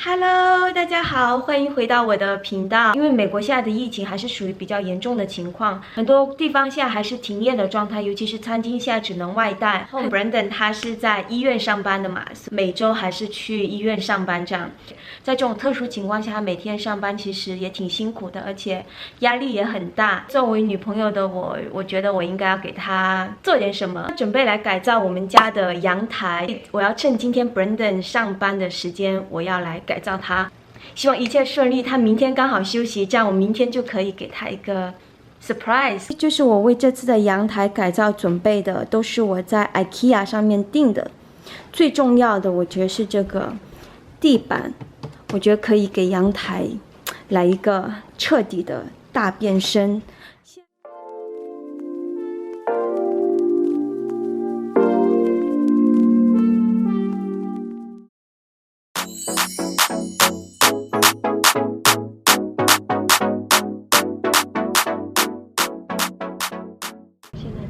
Hello，大家好，欢迎回到我的频道。因为美国现在的疫情还是属于比较严重的情况，很多地方现在还是停业的状态，尤其是餐厅现在只能外带。然后 Brandon 他是在医院上班的嘛，每周还是去医院上班这样。在这种特殊情况下，他每天上班其实也挺辛苦的，而且压力也很大。作为女朋友的我觉得我应该要给他做点什么，准备来改造我们家的阳台。我要趁今天 Brandon 上班的时间，我要来改造它。希望一切顺利，他明天刚好休息，这样我明天就可以给他一个 surprise。就是我为这次的阳台改造准备的，都是我在 IKEA 上面订的。最重要的，我觉得是这个地板，我觉得可以给阳台来一个彻底的大变身。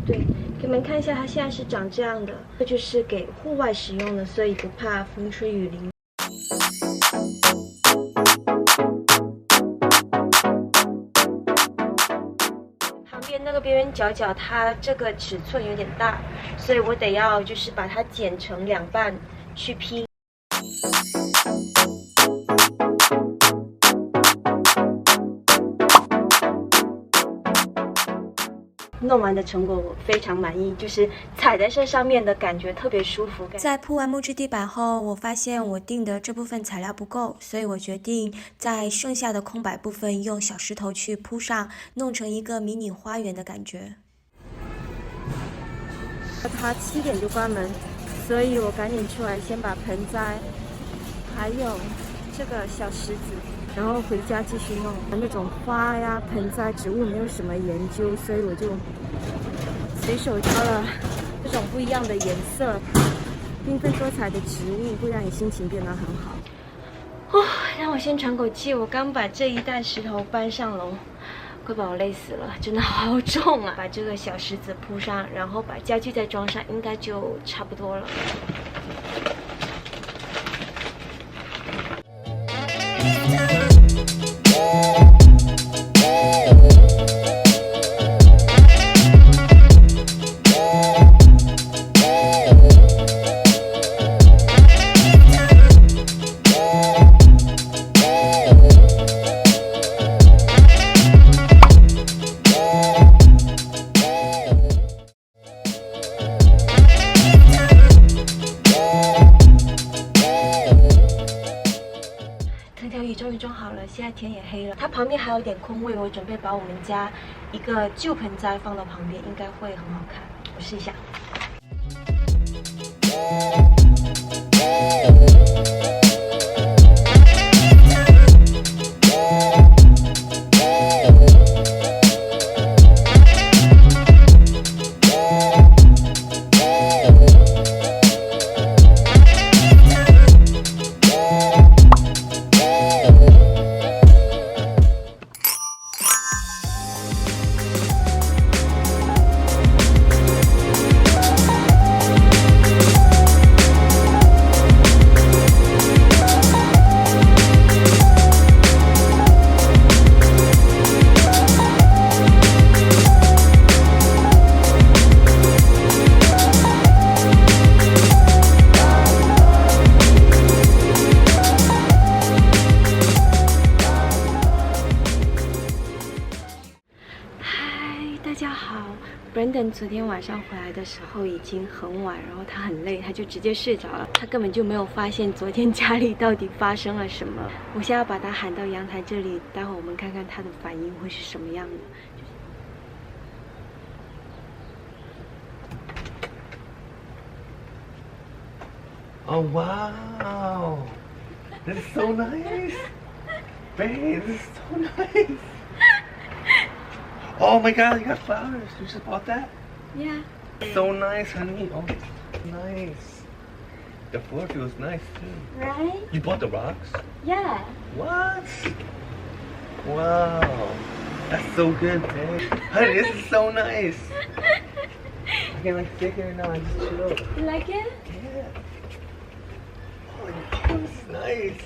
对，给你们看一下，它现在是长这样的，这就是给户外使用的，所以不怕风吹雨淋。旁边那个边边角角，它这个尺寸有点大，所以我得要就是把它剪成2半去拼。弄完的成果我非常满意，就是踩在这上面的感觉特别舒服。在铺完木质地板后，我发现我订的这部分材料不够，所以我决定在剩下的空白部分用小石头去铺上，弄成一个迷你花园的感觉。它7点就关门，所以我赶紧出来先把盆栽还有这个小石子，然后回家继续弄。那种花呀、盆栽、植物没有什么研究，所以我就随手挑了这种不一样的颜色、缤纷多彩的植物，会让你心情变得很好。让我先喘口气，我刚把这一袋石头搬上楼，快把我累死了，真的好重啊！把这个小石子铺上，然后把家具再装上，应该就差不多了。终于装好了，现在天也黑了。它旁边还有点空位，我准备把我们家一个旧盆栽放到旁边，应该会很好看。我试一下。大家好 ，Brandon 昨天晚上回来的时候已经很晚，然后他很累，他就直接睡着了，他根本就没有发现昨天家里到底发生了什么。我现在要把他喊到阳台这里，待会我们看看他的反应会是什么样的。Oh wow! This is so nice! Babe, this is so nice! Oh my god, you got flowers! You just bought that? Yeah. So nice, honey. Oh, nice. The floor feels nice too. Right? You bought the rocks? Yeah. What? Wow. That's so good, babe. Honey, this is so nice. I can like sit here now and just chill. You like it? Yeah. Oh, this is nice.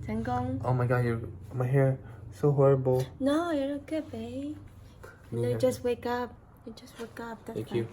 成功。 Oh my god, my hair so horrible. No, you're good, babe. You Yeah. just wake up. You just wake up. That's Thank fine. you.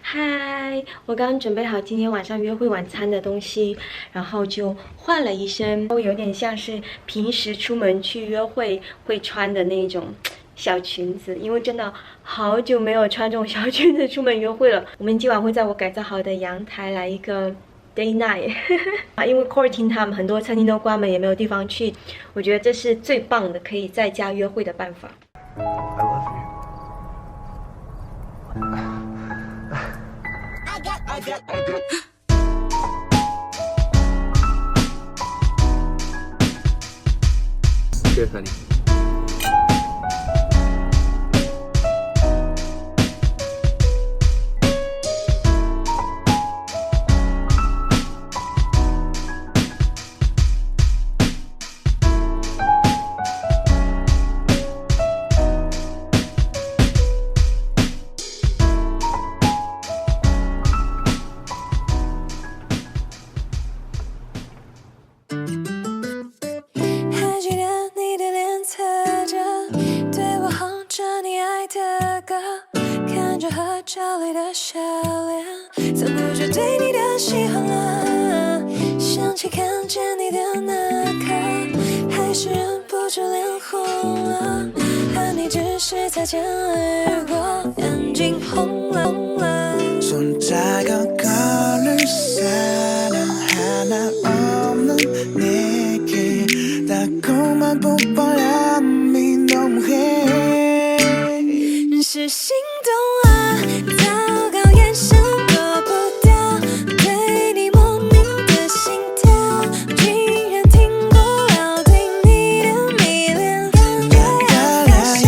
嗨，我刚刚准备好今天晚上约会晚餐的东西，然后就换了一身，有点像是平时出门去约会会穿的那种小裙子，因为真的好久没有穿这种小裙子出门约会了。我们今晚会在我改造好的阳台来一个 day night 因为 quarantine 他们很多餐厅都关门，也没有地方去，我觉得这是最棒的可以在家约会的办法。 I love you. Cheers, honey.和这里的笑脸，藏不住对你的喜欢了。想起看见你的那刻，还是忍不住脸红了。和你只是擦肩而过，眼睛红了红了。 손자국 걸을 사람 하나 없는 내게 달콤한 뽀뽀함이 너무해 是心动了，糟糕，眼神躲不掉，对你莫名的心跳，居然听不了对你的迷恋，感觉要发酵。